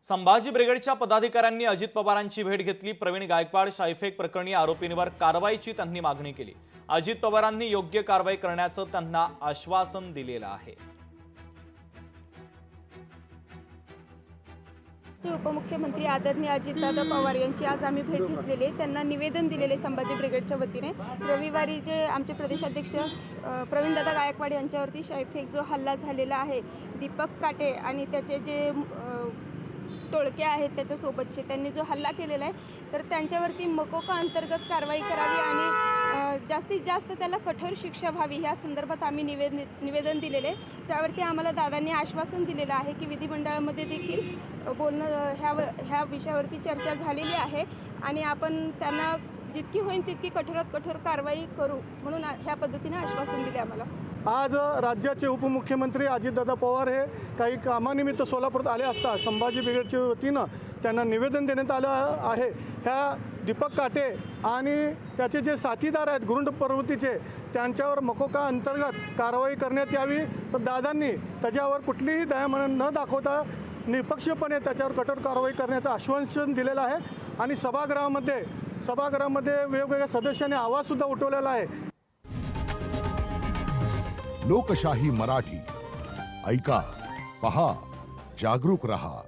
संभाजी ब्रिगेडच्या पदाधिकाऱ्यांनी अजित पवारांची भेट घेतली। प्रवीण गायकवाड शाईफेक प्रकरणी आरोपींवर कारवाईची त्यांनी मागणी केली। अजित पवारांनी योग्य कारवाई करण्याचं त्यांना आश्वासन दिलेलं आहे। उपमुख्यमंत्री आदरणीय अजितदादा पवार यांची आज आम्ही भेट घेतलेली आहे। त्यांना निवेदन दिलेले संभाजी ब्रिगेडच्या वतीने। रविवारी जे आमचे प्रदेशाध्यक्ष प्रवीणदादा गायकवाड यांच्यावरती शाईफेक जो हल्ला झालेला आहे, दीपक काटे आणि त्याचे जे टोळके आहेत त्याच्यासोबतचे, त्यांनी जो हल्ला केलेला आहे तर त्यांच्यावरती मकोका अंतर्गत कारवाई करावी आणि जास्तीत जास्त त्याला कठोर शिक्षा व्हावी या संदर्भात आम्ही निवेदन दिलेले। त्यावरती आम्हाला दादांनी आश्वासन दिलेलं आहे की विधिमंडळामध्ये देखील बोलणं ह्या विषयावरती चर्चा झालेली आहे आणि आपण त्यांना जितकी होईल तितकी कठोरात कठोर कारवाई करू म्हणून ह्या पद्धतीने आश्वासन दिले आम्हाला। आज राज्याचे उपमुख्यमंत्री अजितदादा पवार हे काही कामानिमित्त सोलापूरात आले असता संभाजी ब्रिगेडच्या वतीनं त्यांना निवेदन देण्यात आलं आहे। ह्या दीपक काटे आणि त्याचे जे साथीदार आहेत गुरुंड प्रवृत्तीचे, त्यांच्यावर मकोका अंतर्गत कारवाई करण्यात यावी। तर दादांनी त्याच्यावर कुठलीही दयामन न दाखवता निष्पक्षपणे त्याच्यावर कठोर कारवाई करण्याचं आश्वासन दिलेलं आहे आणि सभागृहामध्ये वेगवेगळ्या सदस्यांनी आवाजसुद्धा उठवलेला आहे। लोकशाही मराठी ऐका, पहा, जागरूक रहा।